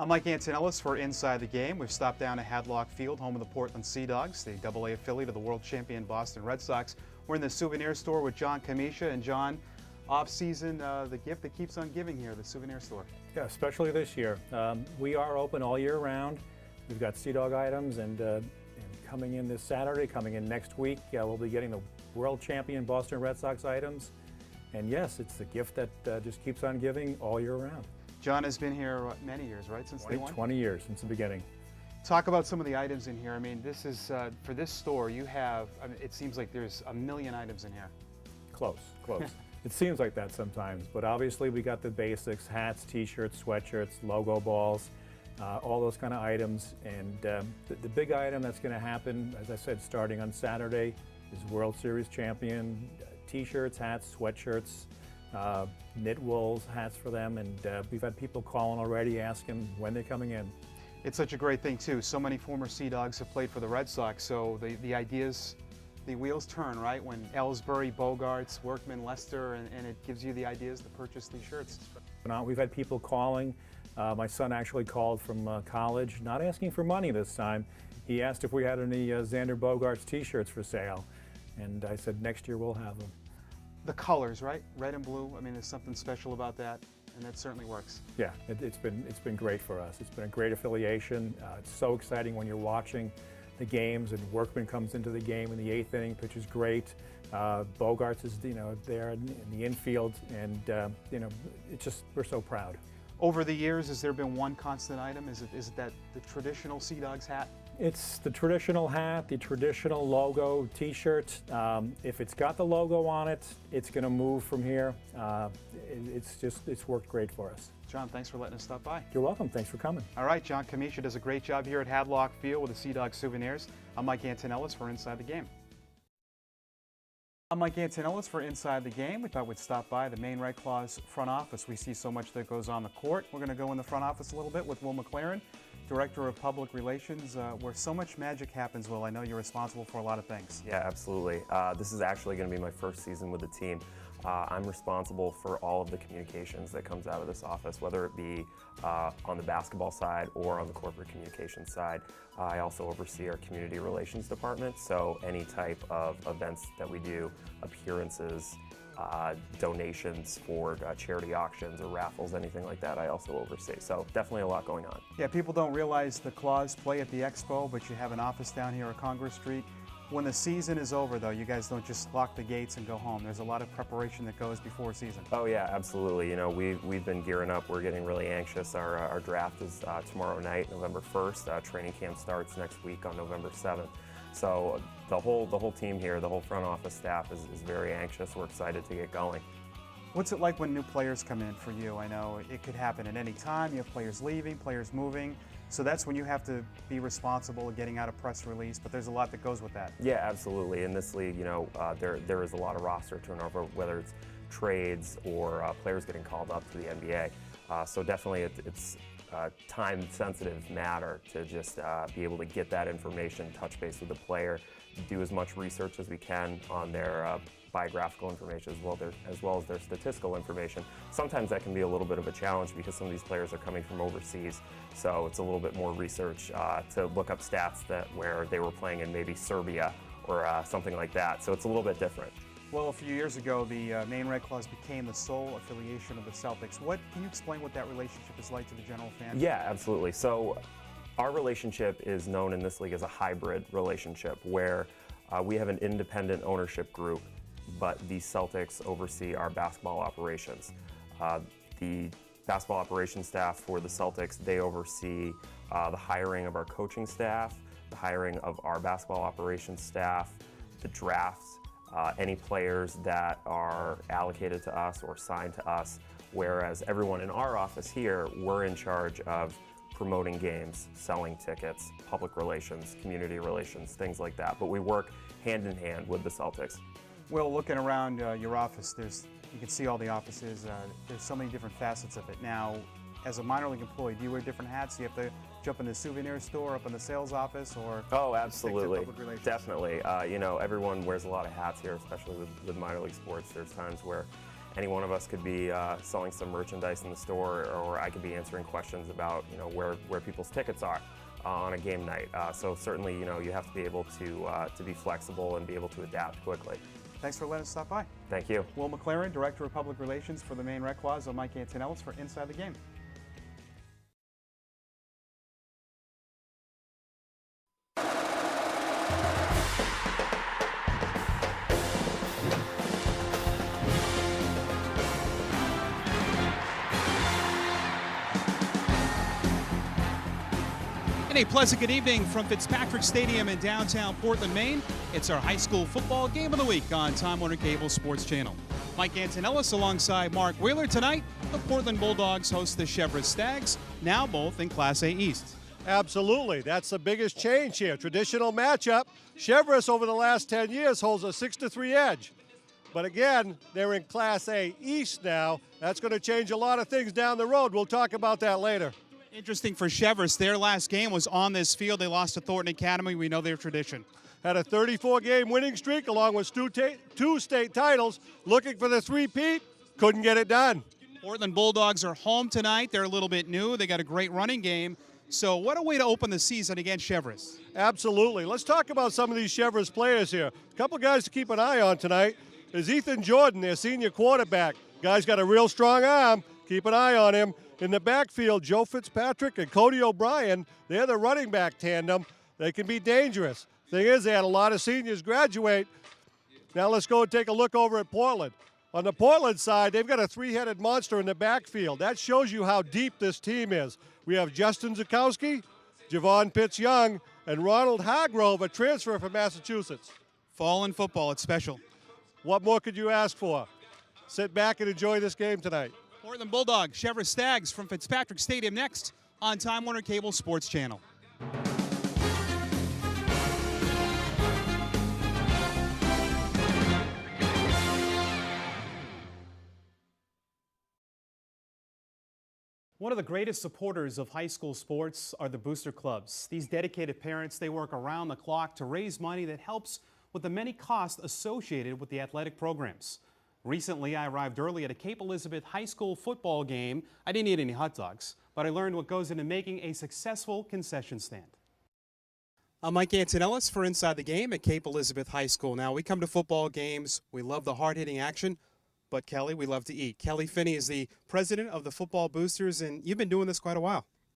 I'm Mike Antonellis for Inside the Game. We've stopped down at Hadlock Field, home of the Portland Sea Dogs, the AA affiliate of the world champion Boston Red Sox. We're in the Souvenir Store with John Kamisha. And John, off-season, the gift that keeps on giving here, the Souvenir Store. Yeah, especially this year. We are open all year round. We've got Sea Dog items, and coming in this Saturday, coming in next week, we'll be getting the world champion Boston Red Sox items. And yes, it's the gift that just keeps on giving all year round. John has been here many years, right, since day one? 20 years, since the beginning. Talk about some of the items in here. I mean, this is, for this store, you have, I mean, it seems like there's a million items in here. Close. It seems like that sometimes, but obviously we got the basics: hats, t-shirts, sweatshirts, logo balls, all those kind of items. And the big item that's going to happen, as I said, starting on Saturday, is World Series champion t-shirts, hats, sweatshirts, knit wools, hats for them, and we've had people calling already asking when they're coming in. It's such a great thing too. So many former Sea Dogs have played for the Red Sox, so the ideas, the wheels turn, right? When Ellsbury, Bogarts, Workman, Lester, and it gives you the ideas to purchase these shirts. We've had people calling. My son actually called from college, not asking for money this time. He asked if we had any Xander Bogaerts t-shirts for sale, and I said next year we'll have them. The colors, right? Red and blue. I mean, there's something special about that, and that certainly works. Yeah, it's been great for us. It's been a great affiliation. It's so exciting when you're watching the games, and Workman comes into the game in the 8th inning, pitches great. Bogarts is there in the infield, and it's just, we're so proud. Over the years, has there been one constant item? Is it that the traditional Sea Dogs hat? It's the traditional hat, the traditional logo t-shirt. If it's got the logo on it, it's going to move from here. It's worked great for us. John, thanks for letting us stop by. You're welcome. Thanks for coming. All right, John Kamisha does a great job here at Hadlock Field with the Sea Dog souvenirs. I'm Mike Antonellis for Inside the Game. I'm Mike Antonellis for Inside the Game. We thought we'd stop by the Maine Red Claws front office. We see so much that goes on the court. We're going to go in the front office a little bit with Will McLaren, Director of Public Relations, where so much magic happens. Will, I know you're responsible for a lot of things. Yeah, absolutely. This is actually going to be my first season with the team. I'm responsible for all of the communications that comes out of this office, whether it be on the basketball side or on the corporate communications side. I also oversee our community relations department, so any type of events that we do, appearances, donations for charity auctions or raffles, anything like that, I also oversee. So definitely a lot going on. Yeah, people don't realize the Claws play at the Expo, but you have an office down here at Congress Street. When the season is over, though, you guys don't just lock the gates and go home. There's a lot of preparation that goes before season. Oh yeah, absolutely. You know, we've been gearing up. We're getting really anxious. Our draft is tomorrow night, November 1st. Training camp starts next week on November 7th. So the whole team here, the whole front office staff is very anxious. We're excited to get going. What's it like when new players come in for you? I know it could happen at any time. You have players leaving, players moving. So that's when you have to be responsible of getting out a press release, but there's a lot that goes with that. Yeah, absolutely. In this league, there is a lot of roster turnover, whether it's trades or players getting called up to the NBA. So definitely it's a time-sensitive matter to just be able to get that information, touch base with the player, do as much research as we can on their biographical information as well as their statistical information. Sometimes that can be a little bit of a challenge because some of these players are coming from overseas, so it's a little bit more research to look up stats where they were playing in maybe Serbia or something like that, so it's a little bit different. Well, a few years ago, the Maine Red Claws became the sole affiliation of the Celtics. Can you explain what that relationship is like to the general fan? Yeah, absolutely. So our relationship is known in this league as a hybrid relationship where we have an independent ownership group, but the Celtics oversee our basketball operations. The basketball operations staff for the Celtics, they oversee the hiring of our coaching staff, the hiring of our basketball operations staff, the drafts, any players that are allocated to us or signed to us, whereas everyone in our office here, we're in charge of promoting games, selling tickets, public relations, community relations, things like that. But we work hand in hand with the Celtics. Well, looking around your office, you can see all the offices. There's so many different facets of it. Now, as a minor league employee, do you wear different hats? Do you have to jump in the Souvenir Store, up in the sales office, or? Oh, absolutely, stick to public relations? Definitely. Everyone wears a lot of hats here, especially with minor league sports. There's times where any one of us could be selling some merchandise in the store, or I could be answering questions about where people's tickets are on a game night. So certainly you have to be able to be flexible and be able to adapt quickly. Thanks for letting us stop by. Thank you. Will McLaren, Director of Public Relations for the Maine Red Claws, and Mike Antonellis for Inside the Game. A pleasant good evening from Fitzpatrick Stadium in downtown Portland, Maine. It's our high school football game of the week on Time Warner Cable Sports Channel. Mike Antonellis alongside Mark Wheeler tonight. The Portland Bulldogs host the Chevrolet Stags, now both in Class A East. Absolutely. That's the biggest change here. Traditional matchup. Chevrolet over the last 10 years holds a 6-3 edge. But again, they're in Class A East now. That's going to change a lot of things down the road. We'll talk about that later. Interesting for Chevrolet. Their last game was on this field. They lost to Thornton Academy. We know their tradition. Had a 34-game winning streak along with two state titles. Looking for the three-peat. Couldn't get it done. Portland Bulldogs are home tonight. They're a little bit new. They got a great running game. So what a way to open the season against Chevrolet. Absolutely. Let's talk about some of these Chevrolet players here. A couple guys to keep an eye on tonight is Ethan Jordan, their senior quarterback. Guy's got a real strong arm. Keep an eye on him. In the backfield, Joe Fitzpatrick and Cody O'Brien, they're the running back tandem. They can be dangerous. Thing is, they had a lot of seniors graduate. Now let's go and take a look over at Portland. On the Portland side, they've got a three-headed monster in the backfield. That shows you how deep this team is. We have Justin Zukowski, Javon Pitts-Young, and Ronald Hargrove, a transfer from Massachusetts. Fall in football, it's special. What more could you ask for? Sit back and enjoy this game tonight. Portland Bulldogs, Chevrolet Stags from Fitzpatrick Stadium next on Time Warner Cable Sports Channel. One of the greatest supporters of high school sports are the booster clubs. These dedicated parents, they work around the clock to raise money that helps with the many costs associated with the athletic programs. Recently, I arrived early at a Cape Elizabeth high school football game. I didn't eat any hot dogs, but I learned what goes into making a successful concession stand. I'm Mike Antonellis for Inside the Game at Cape Elizabeth High School. Now, we come to football games. We love the hard-hitting action, but Kelly, we love to eat. Kelly Finney is the president of the Football Boosters, and you've been doing this quite a while.